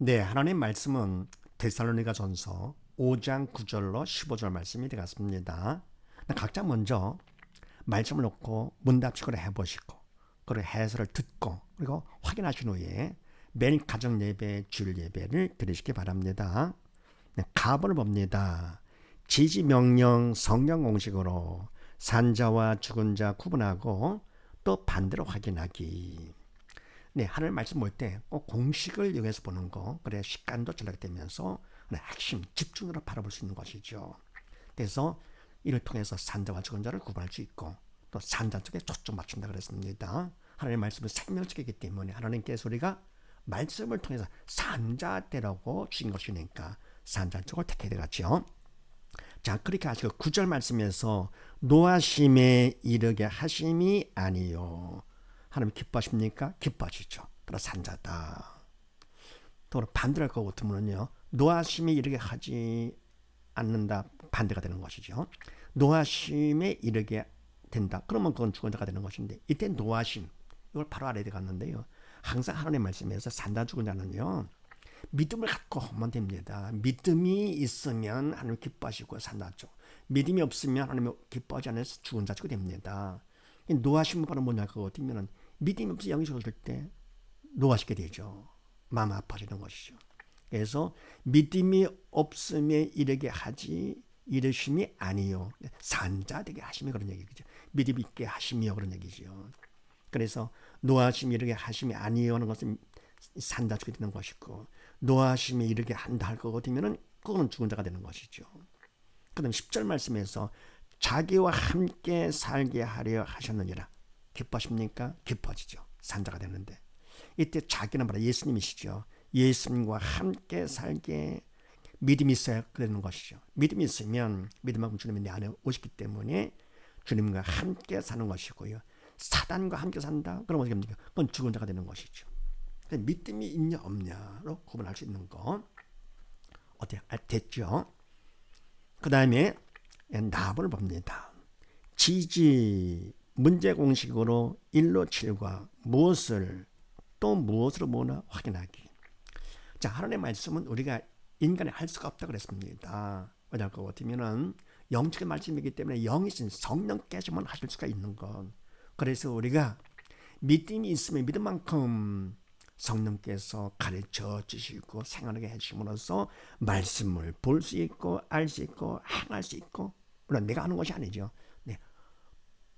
네, 하나님 말씀은 데살로니가전서 5장 9절로 15절 말씀이 되겠습니다. 각자 먼저 말씀을 놓고 문답식으로 해보시고 그리고 해설을 듣고 그리고 확인하신 후에 매일 가정 예배, 주일 예배를 드리시기 바랍니다. 네, 갑을 봅니다. 지지 명령 성경 공식으로 산자와 죽은 자 구분하고 또 반대로 확인하기. 네, 하나님 말씀 볼 때 꼭 공식을 이용해서 보는 거, 그래야 시간도 절약되면서 핵심, 집중으로 바라볼 수 있는 것이죠. 그래서 이를 통해서 산자와 죽은 자를 구분할 수 있고 또 산자 쪽에 초점 맞춘다 그랬습니다. 하나님의 말씀은 생명적이기 때문에 하나님께서 우리가 말씀을 통해서 산자되라고 주신 것이니까 산자 쪽을 택해야 되겠죠. 자, 그렇게 하시고 9절 말씀에서 노하심에 이르게 하심이 아니요. 하나님 기뻐하십니까? 기뻐하시죠. 그러 산자다. 또 반대로 할 것 같으면요. 노하심에 이르게 하지 않는다. 반대가 되는 것이죠. 노하심에 이르게 된다. 그러면 그건 죽은 자가 되는 것인데 이때 노하심 이걸 바로 알아야 되겠는데요. 항상 하나님의 말씀에서 산다 죽은 자는요. 믿음을 갖고 하면 됩니다. 믿음이 있으면 하나님 기뻐하시고 산다죠. 믿음이 없으면 하나님 기뻐하지 않아서 죽은 자가 됩니다. 노하심은 바로 뭐냐 그거 같으면 믿음이 없어 영이 죽을 때 노하시게 되죠. 마음 아파지는 것이죠. 그래서 믿음이 없음에 이르게 하지 이르심이 아니요. 산자 되게 하심이 그런 얘기죠. 믿음 있게 하심이요 그런 얘기죠. 그래서 노하심이 이르게 하심이 아니요 하는 것은 산자 죽게 되는 것이고 노하심이 이르게 한다 할 것 같으면 그거는 죽은 자가 되는 것이죠. 그 다음 10절 말씀에서 자기와 함께 살게 하려 하셨느니라. 기뻐하십니까? 기뻐지죠. 산자가 되는데 이때 자기는 바로 예수님이시죠. 예수님과 함께 살게 믿음이 있어야 되는 것이죠. 믿음이 있으면 믿음만큼 주님이 내 안에 오시기 때문에 주님과 함께 사는 것이고요. 사단과 함께 산다? 그러면 어떻게 합니까? 그건 죽은 자가 되는 것이죠. 믿음이 있냐 없냐로 구분할 수 있는 거 어때? 됐죠? 그 다음에 납을 봅니다. 지지 문제 공식으로 1로 7과 무엇을 또 무엇으로 모으나 확인하기. 자, 하나님의 말씀은 우리가 인간이 할 수가 없다 그랬습니다. 왜냐할 것 같으면은 영적인 말씀이기 때문에 영이신 성령께서만 하실 수가 있는 것. 그래서 우리가 믿음이 있으면 믿음만큼 성령께서 가르쳐 주시고 생활하게 해주심으로써 말씀을 볼 수 있고 알 수 있고 행할 수 있고 물론 내가 하는 것이 아니죠. 네.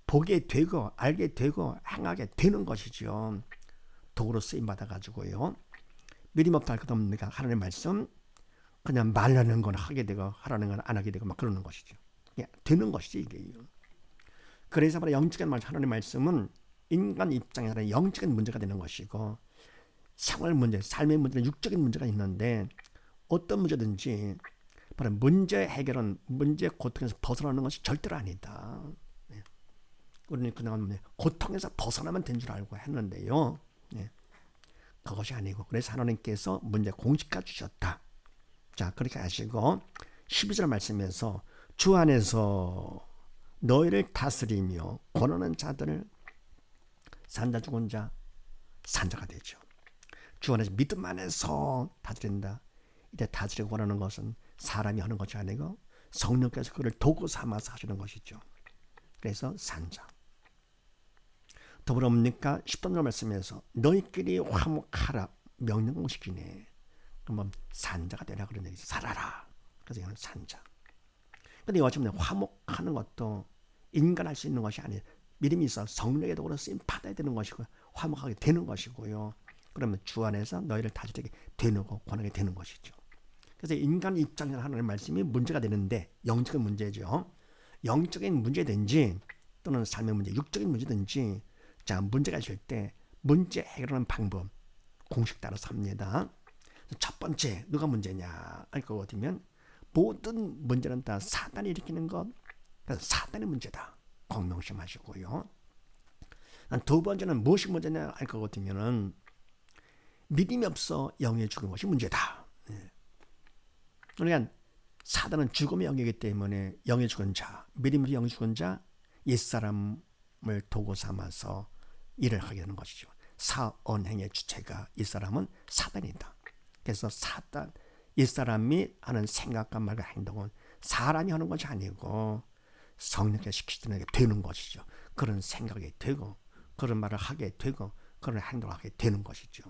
보게 되고 알게 되고 행하게 되는 것이죠. 도구로 쓰임 받아가지고요. 믿음 없다 할 것 없습니까? 하나님의 말씀 그냥 말하는 건 하게 되고 하라는 건 안 하게 되고 막 그러는 것이죠. 예, 되는 것이지 이게요. 그래서 바로 영적인 말 하나님의 말씀은 인간 입장에 따라 영적인 문제가 되는 것이고 생활 문제, 삶의 문제는 육적인 문제가 있는데 어떤 문제든지 바로 문제 해결은 문제 고통에서 벗어나는 것이 절대로 아니다. 네. 우리는 그냥 고통에서 벗어나면 된 줄 알고 했는데요. 네. 그것이 아니고 그래서 하나님께서 문제 공식화 주셨다. 자, 그렇게 하시고 12절 말씀에서 주 안에서 너희를 다스리며 권하는 자들을 산자 죽은 자 산자가 되죠. 주 안에서 믿음 안에서 다스린다. 이때 다스리고 권하는 것은 사람이 하는 것이 아니고 성령께서 그를 도구 삼아서 하시는 것이죠. 그래서 산자. 더불어 뭡니까? 10절 말씀에서 너희끼리 화목하라 명령 공식이네. 그러면 산자가 되라 그런 얘기죠. 살아라. 그래서 이거는 산자. 근데 어쩌면 화목하는 것도 인간 할 수 있는 것이 아니에요. 믿음이 있어 성령의 도구로 쓰임 받아야 되는 것이고 화목하게 되는 것이고요. 그러면 주 안에서 너희를 다스리게 되는 거 권하게 되는 것이죠. 그래서 인간 입장에서 하나님의 말씀이 문제가 되는데 영적인 문제죠. 영적인 문제든지 또는 삶의 문제, 육적인 문제든지 자 문제가 있을 때 문제 해결하는 방법 공식 따라서 합니다. 첫 번째 누가 문제냐 알 것 같으면 모든 문제는 다 사단이 일으키는 것. 그래서 사단의 문제다. 공명심하시고요. 두 번째는 무엇이 문제냐 알 것 같으면은 믿음이 없어 영에 죽은 것이 문제다. 그러니까 사단은 죽음의 영이기 때문에 영에 죽은 자, 믿음으로 영에 죽은 자, 옛사람을 도구 삼아서 일을 하게 되는 것이죠. 사언행의 주체가 이 사람은 사단이다. 그래서 옛사람이 하는 생각과 말과 행동은 사람이 하는 것이 아니고 성령께서 시키시는 게 되는 것이죠. 그런 생각이 되고 그런 말을 하게 되고 그런 행동을 하게 되는 것이죠.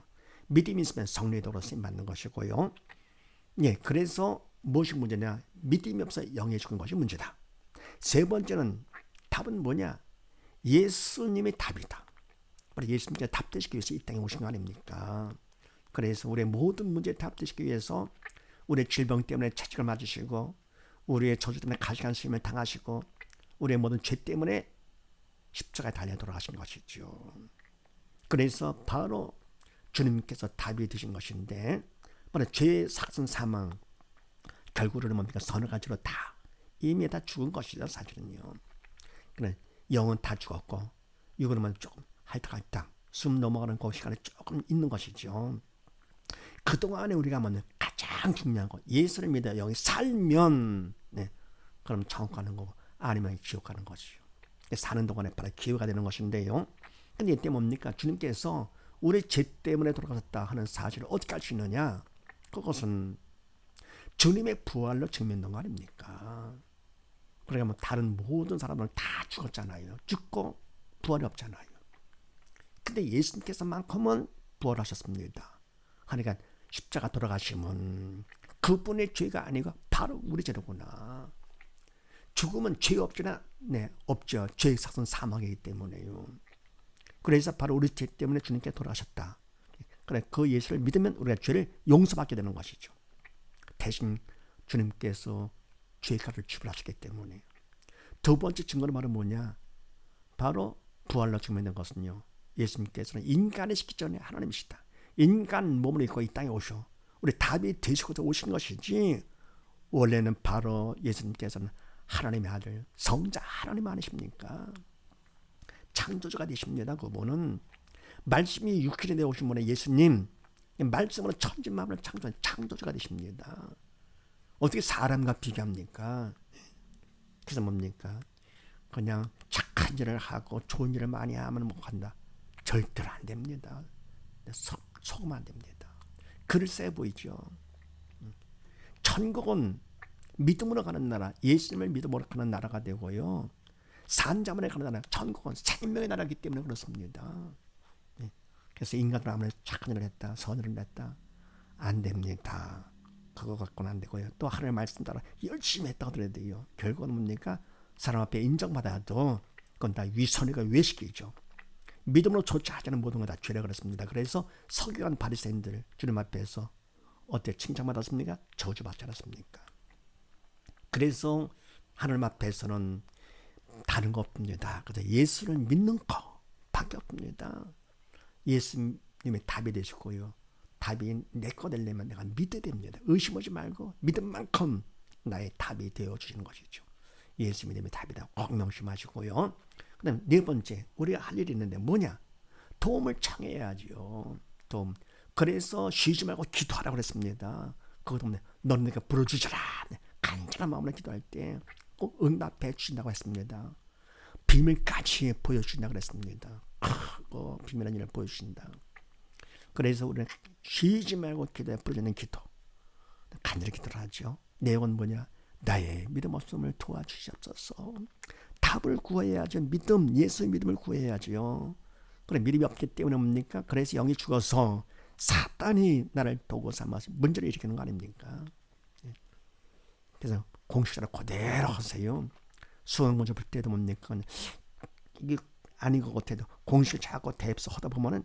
믿음이 있으면 성령의 도로 쓰임 받는 것이고요. 예, 그래서 무엇이 문제냐? 믿음이 없어 영에 죽은 것이 문제다. 세 번째는 답은 뭐냐? 예수님의 답이다. 예수님께서 답되시기 위해서 이 땅에 오신 거 아닙니까? 그래서 우리의 모든 문제에 답되시기 위해서 우리의 질병 때문에 채찍을 맞으시고 우리의 저주 때문에 가시관 수임을 당하시고 우리의 모든 죄 때문에 십자가에 달려 돌아가신 것이죠. 그래서 바로 주님께서 답이 되신 것인데 바로 죄의 삭선 사망 결국은 뭡니까? 서너 가지로 다 이미 다 죽은 것이죠. 사실은요. 그래, 영은 다 죽었고 육은 조금 할딱할딱 숨 넘어가는 그 시간이 조금 있는 것이죠. 그동안에 우리가 뭐냐 가장 중요한 거 예수를 믿어 영이 살면 네, 그럼 천국 가는 거고 아니면 지옥 가는 것이죠. 사는 동안에 바로 기회가 되는 것인데요. 근데 이때 뭡니까? 주님께서 우리 죄 때문에 돌아가셨다 하는 사실을 어떻게 알 수 있느냐? 그것은 주님의 부활로 증명된 거 아닙니까? 그러니까 뭐 다른 모든 사람들은 다 죽었잖아요. 죽고 부활이 없잖아요. 근데 예수님께서만큼은 부활하셨습니다. 그러니까 십자가 돌아가심은 그분의 죄가 아니고 바로 우리 죄로구나. 죽음은 죄 없지나 없죠. 죄의 삭은 사망이기 때문에요. 그래서 바로 우리 죄 때문에 주님께 돌아가셨다. 그래 그 예수를 믿으면 우리가 죄를 용서받게 되는 것이죠. 대신 주님께서 죄의 값을 지불하셨기 때문에. 두 번째 증거는 바로 뭐냐? 바로 부활로 증명된 것은요. 예수님께서는 인간이 시기 전에 하나님이시다. 인간 몸을 입고 이 땅에 오셔. 우리 답이 되시고서 오신 것이지 원래는 바로 예수님께서는 하나님의 아들 성자 하나님 아니십니까? 창조주가 되십니다. 그분은 말씀이 육신에 되어 오신 분의 예수님 말씀으로 천지만물을 창조한 창조주가 되십니다. 어떻게 사람과 비교합니까? 그래서 뭡니까? 그냥 착한 일을 하고 좋은 일을 많이 하면 못 한다. 절대로 안 됩니다. 속으면 안 됩니다. 글쎄 보이죠. 천국은 믿음으로 가는 나라, 예수님을 믿음으로 가는 나라가 되고요. 산자문에 가는 나라, 천국은 생명의 나라이기 때문에 그렇습니다. 그래서 인간들 아무리 착한 일을 했다, 선을 했다, 안 됩니다. 그거 갖고는 안 되고요. 또 하나님의 말씀 따라 열심히 했다 하더라도요. 결국은 뭡니까? 사람 앞에 인정받아도 그건 다 위선이가 외식이죠. 믿음으로 조차하지 않은 모든 건 다 죄라 그랬습니다. 그래서 서기관 바리새인들 주님 앞에서 어때 칭찬받았습니까? 저주받지 않았습니까? 그래서 하나님 앞에서는 다른 거 없습니다. 그래서 예수를 믿는 거밖에 없습니다. 예수님의 답이 되시고요. 답이 내 거 되려면 내가 믿어야 됩니다. 의심하지 말고 믿은 만큼 나의 답이 되어주시는 것이죠. 예수 믿음의 답이다. 꼭 명심하시고요. 그 다음 네 번째 우리가 할 일이 있는데 뭐냐? 도움을 청해야지요. 도움. 그래서 쉬지 말고 기도하라고 그랬습니다. 그것 때문에 너는 내가 부르주셔라. 간절한 마음으로 기도할 때 꼭 응답해 주신다고 했습니다. 비밀까지 보여주신다고 그랬습니다. 비밀한 일을 보여주신다. 그래서 우리는 쉬지 말고 기도에 부르짖는 기도. 간절히 기도를 하죠. 내용은 뭐냐? 나의 믿음 없음을 도와주시옵소서. 답을 구해야죠. 믿음, 예수의 믿음을 구해야죠. 그래 믿음이 없기 때문에 뭡니까? 그래서 영이 죽어서 사탄이 나를 도구 삼아서 문제를 일으키는 거 아닙니까? 그래서 공식적으로 그대로 하세요. 수능 문제 볼 때도 뭡니까? 이게 아닌 것 같아도 공식을 자꾸 대입서 하다 보면은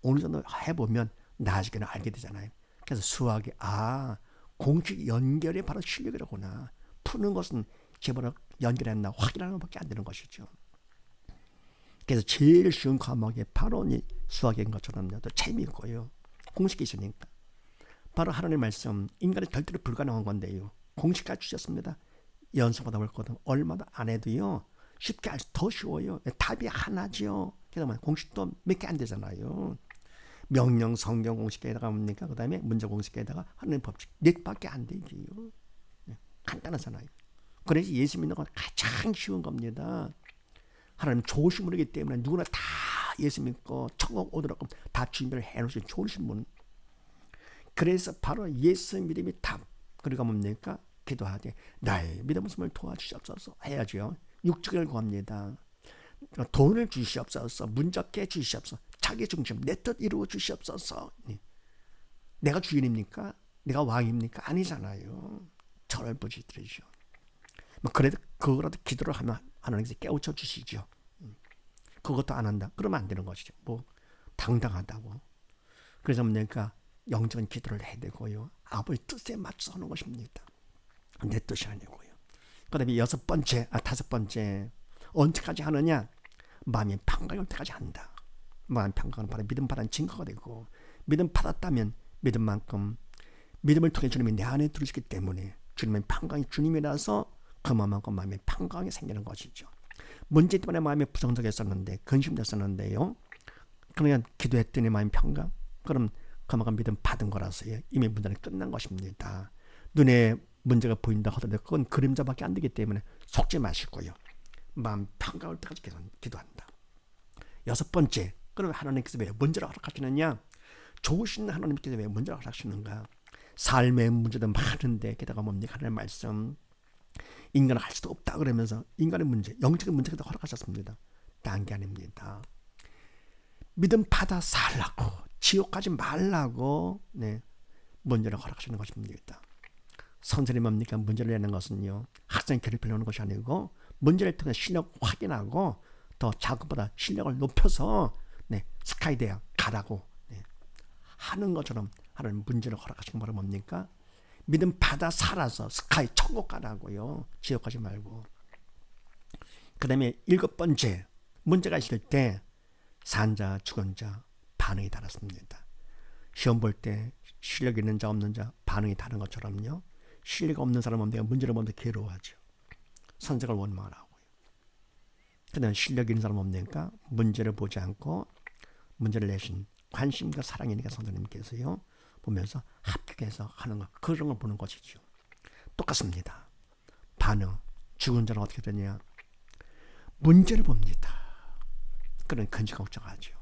어느 정도 해보면 나중에는 알게 되잖아요. 그래서 수학이 공식 연결이 바로 실력이라구나. 푸는 것은 제발 연결했나 확인하는 것밖에 안 되는 것이죠. 그래서 제일 쉬운 과목이 바로 수학인 것처럼 또 재미있고요. 공식이 있으니까. 바로 하나님의 말씀, 인간의 절대로 불가능한 건데요. 공식까지 주셨습니다. 연습하다 볼 거든 얼마나 안 해도요. 쉽게 알 수 더 쉬워요. 답이 하나죠. 그래서 공식도 몇 개 안 되잖아요. 명령, 성경 공식에다가 뭡니까? 그 다음에 문제 공식에다가 하나님 법칙 넷밖에 안 되지요. 간단하잖아요. 그래서 예수 믿는 건 가장 쉬운 겁니다. 하나님 좋으신 분이기 때문에 누구나 다 예수 믿고 천국 오더라고 다 준비를 해놓으신 좋으신 분. 그래서 바로 예수 믿음이 답. 그리고 뭡니까? 기도하되 나의 믿음의 숨을 도와주시옵소서 해야죠. 육적을 구합니다. 돈을 주시옵소서, 문적게 주시옵소서, 자기 중심, 내 뜻 이루어 주시옵소서. 내가 주인입니까? 내가 왕입니까? 아니잖아요. 저를 부지들이죠. 그래도 그거라도 기도를 하면 하나님께서 깨우쳐 주시죠. 그것도 안 한다. 그러면 안 되는 것이죠. 당당하다고. 그래서 뭡니까? 영적인 기도를 해야 되고요. 아버지 뜻에 맞춰서 하는 것입니다. 내 뜻이 아니고요. 그 다음에 다섯 번째. 언제까지 하느냐? 마음이 평강이 올 때까지 한다. 마음 평강은 바로 믿음 받은 증거가 되고, 믿음 받았다면 믿음만큼 믿음을 통해 주님이 내 안에 들으시기 때문에 주님의 평강이 주님이라서 그 마음만큼 마음의 평강이 생기는 것이죠. 문제 때문에 마음이 부정적했었는데, 근심됐었는데요. 그러면 기도했더니 마음이 평강? 그럼 그만큼 믿음 받은 거라서요. 이미 문제는 끝난 것입니다. 눈에 문제가 보인다 하더라도 그건 그림자밖에 안 되기 때문에 속지 마시고요. 마음 평강할 때까지 기도한다. 여섯 번째, 그럼 하나님께서 왜 문제를 허락하시느냐? 좋으신 하나님께서 왜 문제를 허락하시는가? 삶의 문제도 많은데 게다가 뭡니까? 하나님의 말씀, 인간은 할 수도 없다 그러면서 인간의 문제, 영적인 문제도 허락하셨습니다. 딴 게 아닙니다. 믿음 받아 살라고, 지옥 가지 말라고 문제를 허락하시는 것입니다. 선생님 뭡니까? 문제를 내는 것은요, 학생 괴롭히려는 것이 아니고 문제를 통해 실력 확인하고 더 작업보다 실력을 높여서 스카이 대학 가라고 하는 것처럼 하나님 문제를 허락하신 바로 뭡니까? 믿음 받아 살아서 스카이 천국 가라고요. 지옥 가지 말고. 그 다음에 일곱 번째, 문제가 있을 때 산 자 죽은 자 반응이 다릅니다. 시험 볼 때 실력 있는 자 없는 자 반응이 다른 것처럼요. 실력 없는 사람은 내가 문제를 보면 괴로워하죠. 선택을 원망하고요. 그다음 실력 있는 사람은 없으니까 문제를 보지 않고 문제를 내신 관심과 사랑이니까 선생님께서요 보면서 합격해서 하는 것, 그런 걸 보는 것이죠. 똑같습니다. 반응, 죽은 자는 어떻게 되냐? 문제를 봅니다. 그런 근심 걱정하죠.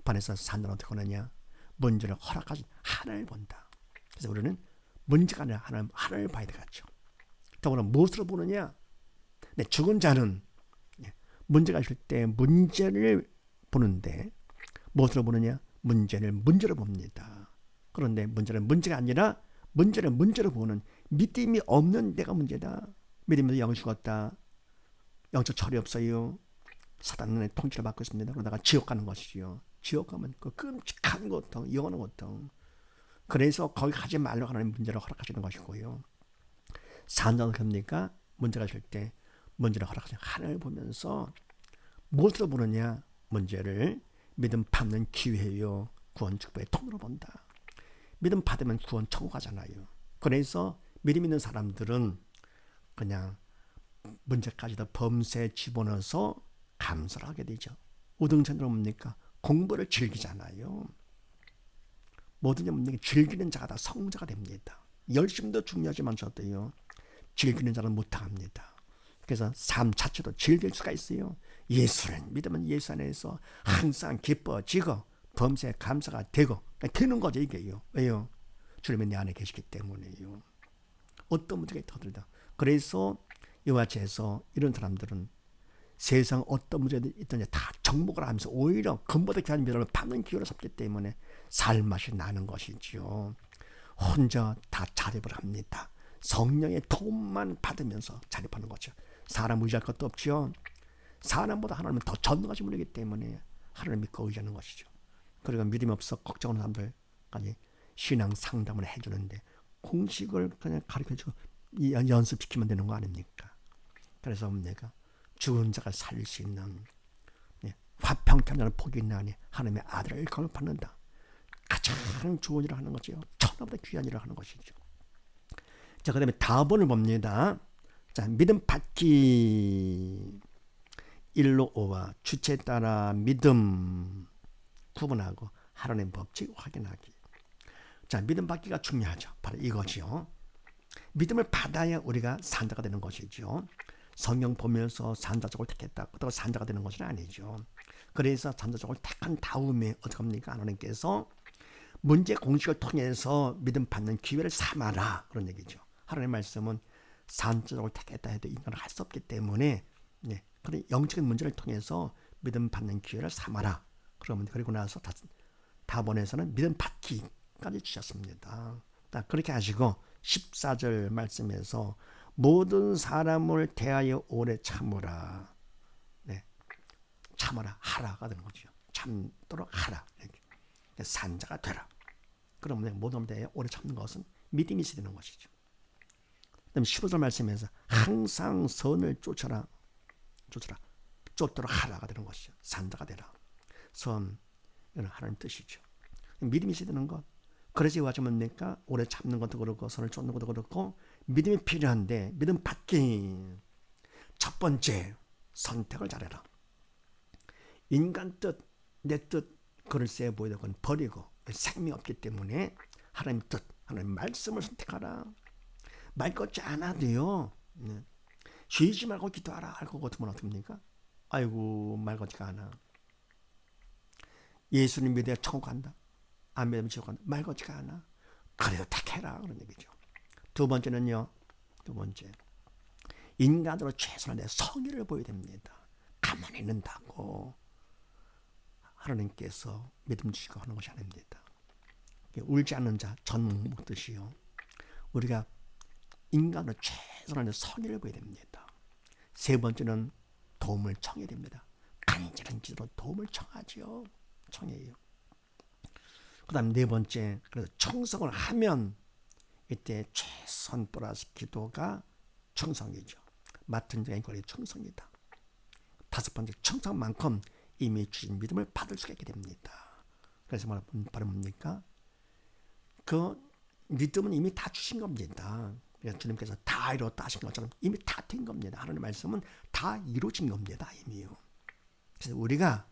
반에서 산 자는 어떻게 하느냐? 문제를 허락하신 하나님을 본다. 그래서 우리는 문제가 아니라 하나님을 봐야 되겠죠. 더불어 무엇으로 보느냐? 죽은 자는 문제가 있을 때 문제를 보는데 무엇으로 보느냐? 문제를 봅니다. 그런데 문제는 문제가 아니라 문제를 보는 믿음이 없는 내가 문제다. 믿음에서 영 죽었다. 영적 철이 없어요. 사단의 통치를 받고 있습니다. 그러다가 지옥 가는 것이지요. 지옥 가면 그 끔찍한 고통, 영원한 고통. 그래서 거기 가지 말라고 하나님 문제를 허락하시는 것이고요. 산자는 뭡니까? 문제가 있을 때 문제를 허락하시는 하나님을 보면서 무엇으로 보느냐? 문제를 믿음 받는 기회요. 구원 축복의 통으로 본다. 믿음 받으면 구원 천국 가잖아요. 그래서 믿음 있는 사람들은 그냥 문제까지도 범세에 집어넣어서 감사를 하게 되죠. 우등천으로 뭡니까? 공부를 즐기잖아요. 뭐든지 뭡니까? 즐기는 자가 다 성자가 됩니다. 열심도 중요하지만 저도요. 즐기는 자는 못합니다. 그래서 삶 자체도 즐길 수가 있어요. 예수를 믿으면 예수 안에서 항상 기뻐지고 범세에 감사가 되고 되는 거죠 이게요. 왜요? 주님이 내 안에 계시기 때문에요. 어떤 문제가 있더라도. 그래서 이와 같이 해서 이런 사람들은 세상 어떤 문제가 있든지 다 정복을 하면서 오히려 근보다 귀한 믿음을 받는 기회를 삼기 때문에 살맛이 나는 것이지요. 혼자 다 자립을 합니다. 성령의 도움만 받으면서 자립하는 거죠. 사람 의지할 것도 없지요. 사람보다 하나님은 더 전능하신 분이기 때문에 하나님 믿고 의지하는 것이죠. 그리고 믿음이 없어 걱정하는 사람들까지 신앙 상담을 해주는데 공식을 그냥 가르쳐주고 연습시키면 되는 거 아닙니까? 그래서 내가 죽은 자가 살릴 수 있는 화평케 복이 있나니 하나님의 아들을 거듭받는다. 가장 좋은 일을 하는 거죠. 천하보다 귀한 일을 하는 것이죠. 자, 그 다음에 다본을 봅니다. 자, 믿음 받기 1로 5와 주체에 따라 믿음 구분하고 하나님의 법칙 확인하기. 자, 믿음 받기가 중요하죠. 바로 이거지요. 믿음을 받아야 우리가 산자가 되는 것이죠. 성경 보면서 산자족을 택했다. 그렇다고 산자가 되는 것은 아니죠. 그래서 산자족을 택한 다음에 어떻게 합니까? 하나님께서 문제 공식을 통해서 믿음 받는 기회를 삼아라 그런 얘기죠. 하나님의 말씀은 산적으로 택했다 해도 인간은 할 수 없기 때문에 그런 영적인 문제를 통해서 믿음 받는 기회를 삼아라. 그러면 그리고 나서 다본에서는 믿음 받기까지 주셨습니다. 그렇게 하시고 14절 말씀에서 모든 사람을 대하여 오래 참으라. 참으라 하라가 되는 거죠. 참도록 하라. 이렇게. 산자가 되라. 그러면 모든 대하여 오래 참는 것은 믿음이 있어야 되는 것이죠. 그다음 15절 말씀에서 항상 선을 쫓도록 하라가 되는 것이죠. 산자가 되라. 선, 이건 하나님 뜻이죠. 믿음이 있어야 되는 것. 그래서 이와 뭡니까? 오래 참는 것도 그렇고 선을 쫓는 것도 그렇고 믿음이 필요한데 믿음 받기. 첫 번째 선택을 잘해라. 인간 뜻, 내 뜻, 글쎄 보이는 건 버리고 생명이 없기 때문에 하나님 뜻, 하나님 말씀을 선택하라. 말 걷지 않아도요. 쉬지 말고 기도하라. 할 것 같으면 어떻습니까? 아이고 말 걷지가 않아. 예수님 믿어야 천국 간다. 안 믿으면 지옥 간다. 말 걷지가 않아. 그래도 택해라. 그런 얘기죠. 두 번째는요. 인간으로 최선을 내 성의를 보여야 됩니다. 가만히 있는다고 하나님께서 믿음 주시고 하는 것이 아닙니다. 울지 않는 자 전 먹듯이요. 우리가 인간으로 최선을 내 성의를 보여야 됩니다. 세 번째는 도움을 청해야 됩니다. 간절한 기도로 도움을 청하지요. 청해요. 그 다음 네 번째, 그래서 청성을 하면 이때 최선 플러스 기도가 청성이죠. 맡은 자의 권리 청성이다. 다섯 번째, 청성만큼 이미 주신 믿음을 받을 수가 있게 됩니다. 그래서 바로 뭡니까? 그 믿음은 이미 다 주신 겁니다. 주님께서 다 이루었다 하신 것처럼 이미 다 된 겁니다. 하나님의 말씀은 다 이루어진 겁니다. 이미요. 그래서 우리가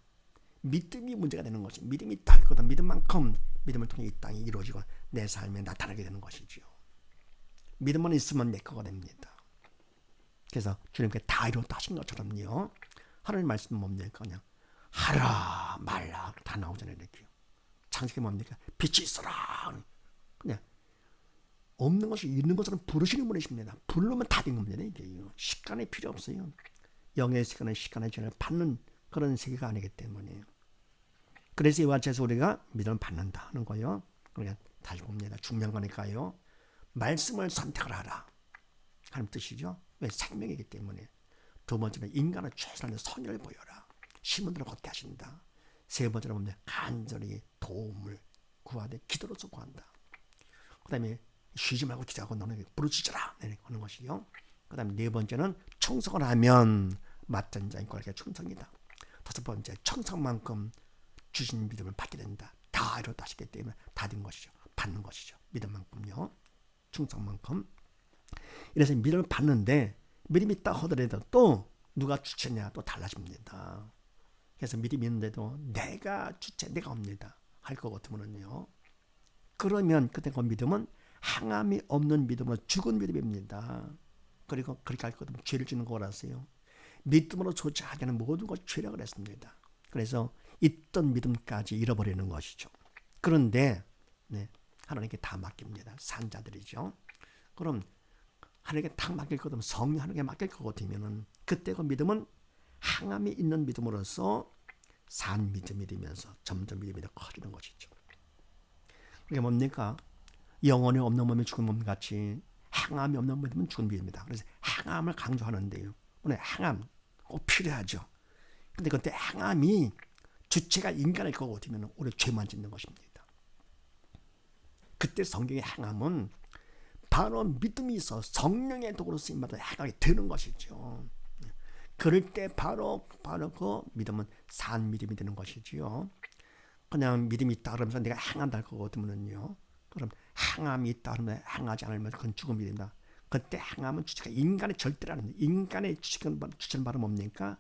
믿음이 문제가 되는 것이 믿음이 있다 할 거다. 믿음만큼 믿음을 통해 이 땅이 이루어지고 내 삶에 나타나게 되는 것이죠. 믿음만 있으면 내 거가 됩니다. 그래서 주님께서 다 이루었다 하신 것처럼요. 하나님의 말씀은 뭡니까? 그냥 하라 말라 다 나오잖아요. 이렇게요. 창세기 뭡니까? 빛이 있어라. 그냥 없는 것이 있는 것처럼 부르시는 분이십니다. 부르면 다 된 겁니다. 이게요. 시간이 필요 없어요. 영의 시간은 시간의 전을 받는 그런 세계가 아니기 때문에. 그래서 이와 같이 해서 우리가 믿음을 받는다 하는 거예요. 우리가 다시 봅니다. 중요한 거니까요. 말씀을 선택을 하라 하는 뜻이죠. 왜? 생명이기 때문에. 두 번째는 인간의 최선의 선을 보여라. 시몬들을 걷게 하신다. 세 번째는 뭡니까? 간절히 도움을 구하되 기도로서 구한다. 그 다음에 쉬지 말고 기도하고 너는 부르짖어라 하는 것이요. 그 다음에 네 번째는 청성을 하면 맡은 자인 꼴에게 충성이다. 다섯 번째, 청성만큼 주신 믿음을 받게 된다. 다 이뤘다 하시기 때문에 다 된 것이죠. 받는 것이죠. 믿음만큼요. 충성만큼. 이래서 믿음을 받는데 믿음이 있다 하더라도 또 누가 주체냐 또 달라집니다. 그래서 믿음이 있는데도 내가 주체, 내가 옵니다. 할 것 같으면요. 그러면 그때 그 믿음은 항암이 없는 믿음으로 죽은 믿음입니다. 그리고 그렇게 할 것 같으면 죄를 짓는 거라서요. 믿음으로 조차하지 않은 모든 것 죄라고 했습니다. 그래서 있던 믿음까지 잃어버리는 것이죠. 그런데 하나님께 다 맡깁니다. 산자들이죠. 그럼 하나님께 탁 맡길 것 같으면 성령 하나님께 맡길 것 같으면 그때 그 믿음은 항암이 있는 믿음으로서 산 믿음이 되면서 점점 믿음이 더 커지는 것이죠. 그게 뭡니까? 영혼이 없는 몸이 죽은 몸 같이 항암이 없는 믿음은 죽은 믿음이다. 그래서 항암을 강조하는데요. 오늘 항암 꼭 필요하죠. 근데 그때 항암이 주체가 인간일 것 같으면 오히려 죄만 짓는 것입니다. 그때 성경의 항암은 바로 믿음이 있어 성령의 도구로 쓰임받아 항암이 되는 것이죠. 그럴 때 바로 그 믿음은 산 믿음이 되는 것이지요. 그냥 믿음이 있다 그러면서 내가 항한다 할 것 같으면요. 그럼 항암이 있다 그러면 항하지 않으면 그건 죽은 믿음이다. 그때 항암은 주체가 인간의 절대라는 인간의 주체는 바로 뭡니까?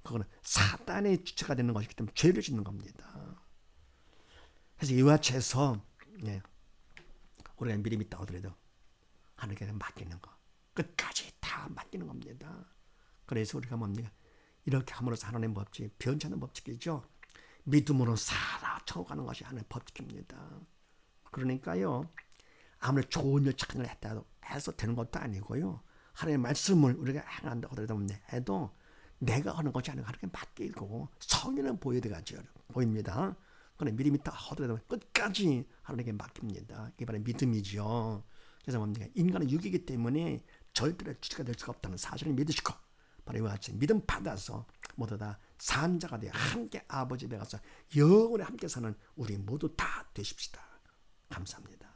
그거는 사단의 주체가 되는 것이기 때문에 죄를 짓는 겁니다. 그래서 이와 같이 해서 우리가 믿음이 있다 하더라도 하나님께 맡기는 거 끝까지 다 맡기는 겁니다. 그래서 우리가 뭡니까? 이렇게 함으로써 하나님의 법칙, 변치 않는 법칙이죠. 믿음으로 살아 쳐가는 것이 하나님의 법칙입니다. 그러니까요, 아무리 좋은 일 착한 일 했다 해서 되는 것도 아니고요. 하나님의 말씀을 우리가 행한다고 해도 내가 하는 것이 아니고 하나님께 맡기고 성의는 보입니다. 그런데 믿음이 딱 하더라도 끝까지 하나님께 맡깁니다. 이게 바로 믿음이죠. 그래서 뭡니까? 인간은 육이기 때문에 절대로 주체가 될 수가 없다는 사실을 믿으시고, 바로 이와 같이 믿음 받아서 모두 다 산자가 되어 함께 아버지 집에 가서 영원히 함께 사는 우리 모두 다 되십시다. 감사합니다.